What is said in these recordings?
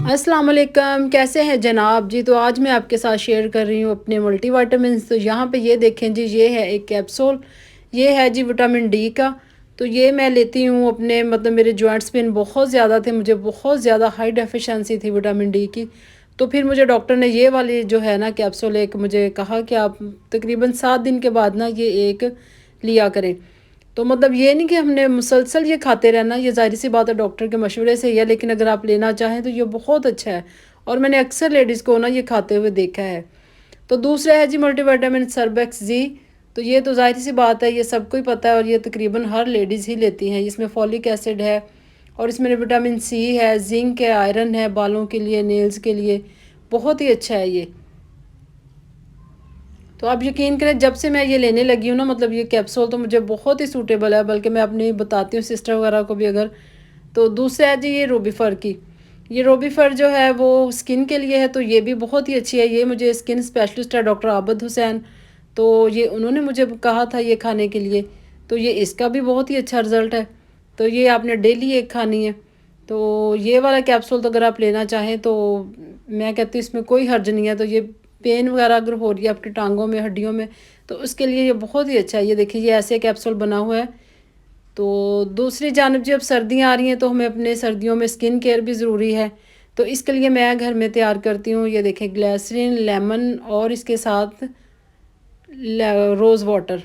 अस्सलाम वालेकुम, कैसे हैं जनाब जी। तो आज मैं आपके साथ शेयर कर रही हूँ अपने मल्टीविटामिन्स। तो यहाँ पे ये देखें जी, ये है एक कैप्सूल। ये है जी विटामिन डी का। तो ये मैं लेती हूँ अपने, मतलब मेरे जॉइंट्स पेन बहुत ज़्यादा थे, मुझे बहुत ज़्यादा हाई डेफिशिएंसी थी विटामिन डी की। तो फिर मुझे डॉक्टर ने ये वाली जो है ना कैप्सूल एक मुझे कहा कि आप तकरीबन 7 दिन के बाद ना ये एक लिया करें। तो मतलब ये नहीं कि हमने मुसलसल ये खाते रहना, ये ज़ाहिर सी बात है डॉक्टर के मशवरे से ही है, लेकिन अगर आप लेना चाहें तो ये बहुत अच्छा है। और मैंने अक्सर लेडीज़ को ना ये खाते हुए देखा है। तो दूसरा है जी मल्टीविटामिन सर्बेक्स जी। तो ये तो ज़ाहिर सी बात है, ये सबको ही पता है और ये तकरीबन हर लेडीज़ ही लेती हैं। इसमें फॉलिक एसिड है और इसमें विटामिन सी है, जिंक है, आयरन है, बालों के लिए, नेल्स के लिए बहुत ही अच्छा है ये। तो आप यकीन करें, जब से मैं ये लेने लगी हूँ ना, मतलब ये कैप्सूल तो मुझे बहुत ही सूटेबल है, बल्कि मैं अपनी बताती हूँ सिस्टर वगैरह को भी अगर। तो दूसरा है जी ये रोबीफर की। ये रोबीफर जो है वो स्किन के लिए है, तो ये भी बहुत ही अच्छी है। ये मुझे स्किन स्पेशलिस्ट है डॉक्टर आबद हुसैन, तो ये उन्होंने मुझे कहा था ये खाने के लिए। तो ये इसका भी बहुत ही अच्छा रिज़ल्ट है। तो ये आपने डेली एक खानी है। तो ये वाला कैप्सूल तो अगर आप लेना चाहें तो मैं कहती हूँ इसमें कोई हर्ज नहीं है। तो ये पेन वगैरह अगर हो रही है आपकी टांगों में, हड्डियों में, तो उसके लिए ये बहुत ही अच्छा है। ये देखिए, ये ऐसे कैप्सूल बना हुआ है। तो दूसरी जानब जब सर्दियाँ आ रही हैं तो हमें अपने सर्दियों में स्किन केयर भी ज़रूरी है। तो इसके लिए मैं घर में तैयार करती हूँ, ये देखें, ग्लिसरीन, लेमन और इसके साथ रोज़ वाटर।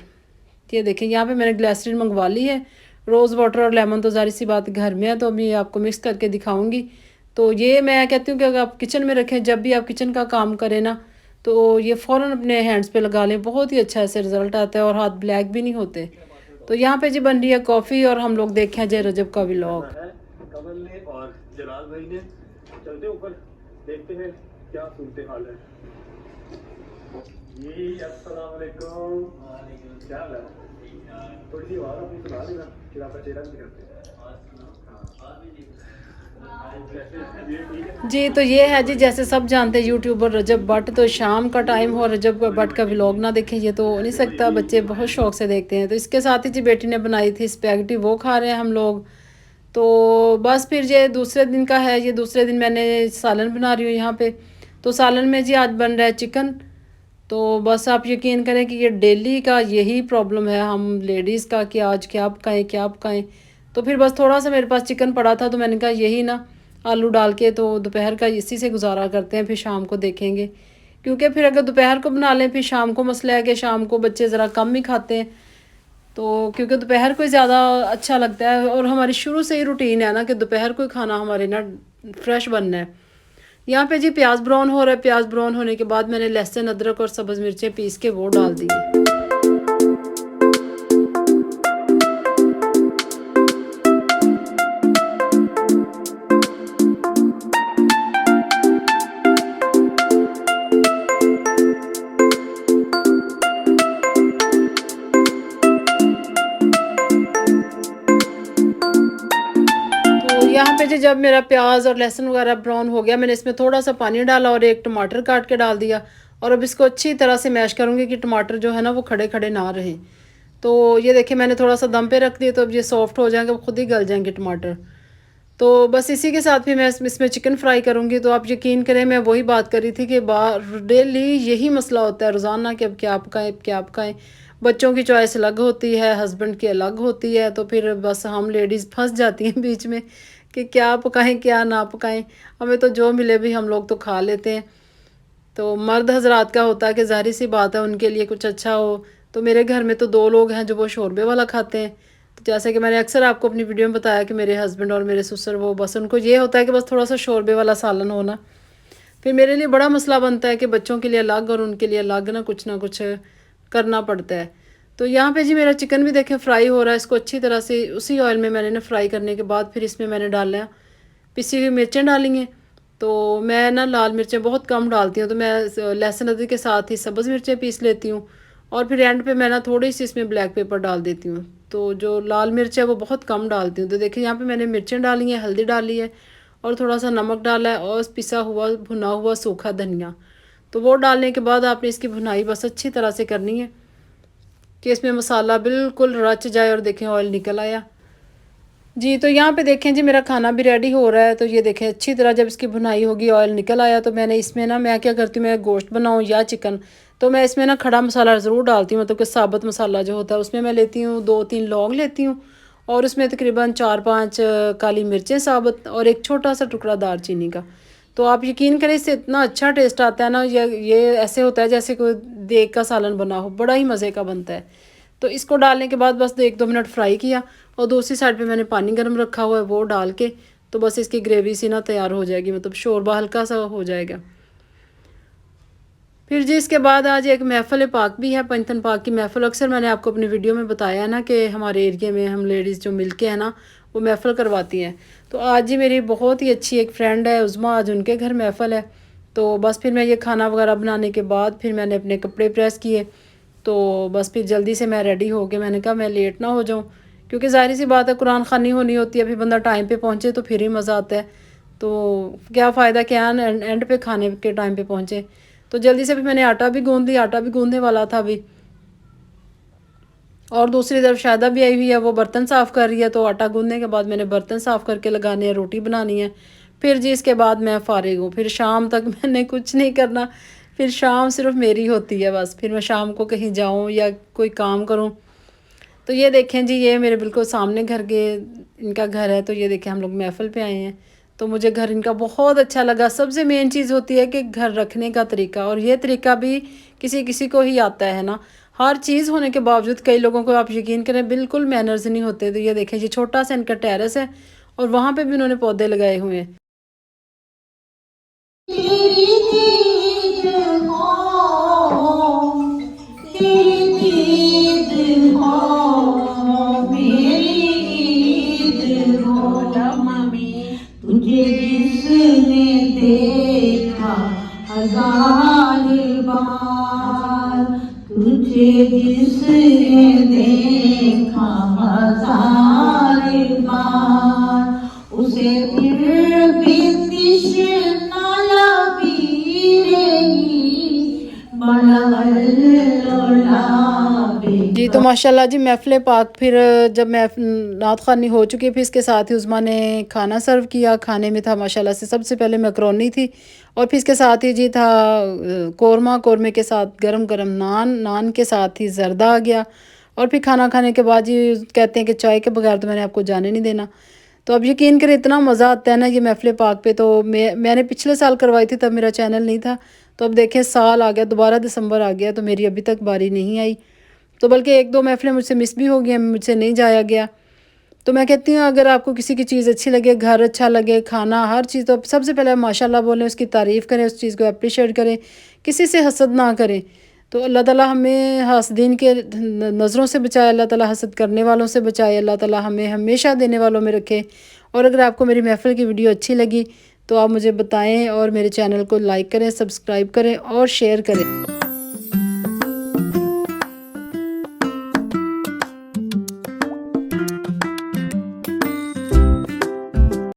ये देखें, यहाँ पे मैंने ग्लिसरीन मंगवा ली है। रोज़ वाटर और लेमन तो ज़ाहिर सी बात घर में है, तो अभी आपको मिक्स करके दिखाऊंगी। तो ये मैं कहती हूँ कि अगर आप किचन में रखें, जब भी आप किचन का काम करें ना, तो ये फ़ौरन अपने हैंड्स पे लगा लें, बहुत ही अच्छा ऐसे रिज़ल्ट आता है और हाथ ब्लैक भी नहीं होते। तो यहाँ पे जी बन रही है कॉफ़ी और हम लोग देखें जय रजब का करना व्लॉग। है कमल ने और जलाल भाई ने। चलते ऊपर, देखते हैं क्या सूरत हाल है। जी अस्सलाम वालेकुम। क्या हाल है? थोड़ी सी आवाज़ अपनी सुना देना, फिर आपका चेहरा भी करते हैं। ये ठीक है। जी, तो ये है जी, जैसे सब जानते हैं यूट्यूबर रजब भट्ट। तो शाम का टाइम हो, रजब भट्ट का व्लॉग ना देखें ये तो हो नहीं सकता, बच्चे बहुत शौक से देखते हैं। तो इसके साथ ही जी बेटी ने बनाई थी स्पैगेटी, वो खा रहे हैं हम लोग। तो बस फिर ये दूसरे दिन का है। ये दूसरे दिन मैंने सालन बना रही हूँ यहाँ पे। तो सालन में जी आज बन रहा है चिकन। तो बस आप यकीन करें कि ये डेली का यही प्रॉब्लम है हम लेडीज़ का कि आज क्या पकाएं क्या पकाएं। तो फिर बस थोड़ा सा मेरे पास चिकन पड़ा था, तो मैंने कहा यही ना आलू डाल के तो दोपहर का इसी से गुजारा करते हैं, फिर शाम को देखेंगे। क्योंकि फिर अगर दोपहर को बना लें फिर शाम को मसला है कि शाम को बच्चे ज़रा कम ही खाते हैं। तो क्योंकि दोपहर को ही ज़्यादा अच्छा लगता है और हमारी शुरू से ही रूटीन है ना कि दोपहर को ही खाना हमारे ना फ्रेश बनना है। यहाँ पे जी प्याज ब्राउन हो रहा है। प्याज ब्राउन होने के बाद मैंने लहसुन, अदरक और सब्ज़ मिर्चें पीस के वो डाल दी है। तो यहाँ पे जी जब मेरा प्याज और लहसुन वगैरह ब्राउन हो गया, मैंने इसमें थोड़ा सा पानी डाला और एक टमाटर काट के डाल दिया। और अब इसको अच्छी तरह से मैश करूँगी कि टमाटर जो है ना वो खड़े खड़े ना रहें। तो ये देखिए, मैंने थोड़ा सा दम पे रख दिया, तो अब ये सॉफ्ट हो जाएंगे, खुद ही गल जाएंगे टमाटर। तो बस इसी के साथ भी मैं इसमें चिकन फ्राई करूँगी। तो आप यकीन करें, मैं वही बात कर रही थी कि डेली यही मसला होता है रोज़ाना कि अब क्या पकाएं, अब क्या पकाएं। बच्चों की चॉइस अलग होती है, हस्बैंड की अलग होती है, तो फिर बस हम लेडीज़ फंस जाती हैं बीच में कि क्या पकाएं क्या ना पकाएं। हमें तो जो मिले भी हम लोग तो खा लेते हैं। तो मर्द हजरात का होता है कि ज़ाहिर सी बात है उनके लिए कुछ अच्छा हो। तो मेरे घर में तो 2 लोग हैं जो वो शोरबे वाला खाते हैं। तो जैसे कि मैंने अक्सर आपको अपनी वीडियो में बताया कि मेरे हस्बैंड और मेरे ससुर, वो बस उनको ये होता है कि बस थोड़ा सा शोरबे वाला सालन होना। फिर मेरे लिए बड़ा मसला बनता है कि बच्चों के लिए अलग और उनके लिए अलग ना कुछ करना पड़ता है। तो यहाँ पे जी मेरा चिकन भी देखें फ्राई हो रहा है। इसको अच्छी तरह से उसी ऑयल में मैंने ना फ्राई करने के बाद फिर इसमें मैंने डाला, पिसी हुई मिर्चें डाली हैं। तो मैं ना लाल मिर्चें बहुत कम डालती हूँ, तो मैं लहसुन अदरक के साथ ही सब्ज़ मिर्चें पीस लेती हूँ। और फिर एंड पे मैं ना थोड़ी सी इसमें ब्लैक पेपर डाल देती हूँ। तो जो लाल मिर्च है वो बहुत कम डालती हूँ। तो देखिए, यहाँ पे मैंने मिर्चें डाली हैं, हल्दी डाली है और थोड़ा सा नमक डाला है और पिसा हुआ भुना हुआ सूखा धनिया। तो वो डालने के बाद आपने इसकी भुनाई बस अच्छी तरह से करनी है कि इसमें मसाला बिल्कुल रच जाए। और देखें ऑयल निकल आया। जी, तो यहाँ पे देखें जी मेरा खाना भी रेडी हो रहा है। तो ये देखें अच्छी तरह जब इसकी भुनाई होगी, ऑयल निकल आया, तो मैंने इसमें ना, मैं क्या करती हूँ, मैं गोश्त बनाऊँ या चिकन, तो मैं इसमें ना खड़ा मसाला ज़रूर डालती हूँ, मतलब कि साबुत मसाला जो होता है उसमें मैं लेती हूँ 2-3 लौंग लेती हूँ, और उसमें तकरीबन 4-5 काली मिर्चें साबुत, और एक छोटा सा टुकड़ा दालचीनी का। तो आप यकीन करें, इससे इतना अच्छा टेस्ट आता है ना, ये ऐसे होता है जैसे कोई देग का सालन बना हो, बड़ा ही मज़े का बनता है। तो इसको डालने के बाद बस 1-2 मिनट फ्राई किया, और दूसरी साइड पे मैंने पानी गर्म रखा हुआ है, वो डाल के तो बस इसकी ग्रेवी सी ना तैयार हो जाएगी, मतलब शोरबा हल्का सा हो जाएगा। फिर जी इसके बाद आज एक महफ़िल पाक भी है, पंजतन पाक की महफ़िल। अक्सर मैंने आपको अपनी वीडियो में बताया है ना कि हमारे एरिया में हम लेडीज़ जो मिलके हैं ना, वो महफ़िल करवाती हैं। तो आज जी मेरी बहुत ही अच्छी एक फ्रेंड है उज़मा, आज उनके घर महफ़िल है। तो बस फिर मैं ये खाना वगैरह बनाने के बाद फिर मैंने अपने कपड़े प्रेस किए, तो बस फिर जल्दी से मैं रेडी हो के मैंने कहा मैं लेट ना हो जाऊँ, क्योंकि ज़ाहिर सी बात है कुरान ख़ानी होनी होती है, फिर बंदा टाइम पे पहुँचे तो फिर ही मज़ा आता है। तो क्या फ़ायदा क्या एंड पे खाने के टाइम पे पहुँचे। तो जल्दी से भी मैंने आटा भी गूँध लिया, आटा भी गूँधने वाला था अभी, और दूसरी तरफ शायदा भी आई हुई है, वो बर्तन साफ़ कर रही है। तो आटा गूँधने के बाद मैंने बर्तन साफ़ करके लगाने हैं, रोटी बनानी है। फिर जी इसके बाद मैं फ़ारिग हूँ, फिर शाम तक मैंने कुछ नहीं करना, फिर शाम सिर्फ मेरी होती है बस। फिर मैं शाम को कहीं जाऊँ या कोई काम करूँ। तो ये देखें जी, ये मेरे बिल्कुल सामने घर के इनका घर है। तो ये देखें हम लोग महफ़िल पे आए हैं, तो मुझे घर इनका बहुत अच्छा लगा। सबसे मेन चीज़ होती है कि घर रखने का तरीका, और ये तरीका भी किसी किसी को ही आता है ना। हर चीज़ होने के बावजूद कई लोगों को, आप यकीन करें, बिल्कुल मैनर्स नहीं होते। तो ये देखें जी छोटा सा इनका टेरेस है, और वहाँ पे भी उन्होंने पौधे लगाए हुए हैं। तेरी दीद हो, तेरी दीद हो, मेरी ईद हो मम्मी। तुझे जिसने देखा हजार बार, तुझे जिसने देखा हजार बार, उसे फिर भी तृष्णा लगी रहेगी, जी, तो माशाल्लाह जी महफ़िल पाक फिर जब नात ख़ानी हो चुकी है, फिर इसके साथ ही उज़्मा ने खाना सर्व किया। खाने में था माशाल्लाह से सबसे पहले मैकरोनी थी, और फिर इसके साथ ही जी था कोरमा, कोरमे के साथ गरम-गरम नान, नान के साथ ही ज़र्दा आ गया। और फिर खाना खाने के बाद जी कहते हैं कि चाय के बगैर तो मैंने आपको जाने नहीं देना। तो अब यकीन करें इतना मज़ा आता है ना ये महफ़िल पाक पे। तो मैंने पिछले साल करवाई थी, तब मेरा चैनल नहीं था। तो अब देखें साल आ गया, दोबारा दिसंबर आ गया, तो मेरी अभी तक बारी नहीं आई। तो बल्कि 1-2 महफ़िलें मुझसे मिस भी हो गई हैं, मुझसे नहीं जाया गया। तो मैं कहती हूँ अगर आपको किसी की चीज़ अच्छी लगे, घर अच्छा लगे, खाना, हर चीज़, तो सबसे पहले माशाल्लाह बोलें, उसकी तारीफ़ करें, उस चीज़ को एप्रिशिएट करें, किसी से हसद ना करें। तो अल्लाह ताला हमें हासदीन के नज़रों से बचाए, अल्लाह ताला हसद करने वालों से बचाए, अल्लाह ताला हमें हमेशा देने वालों में रखे। और अगर आपको मेरी महफ़िल की वीडियो अच्छी लगी तो आप मुझे बताएँ, और मेरे चैनल को लाइक करें, सब्सक्राइब करें और शेयर करें।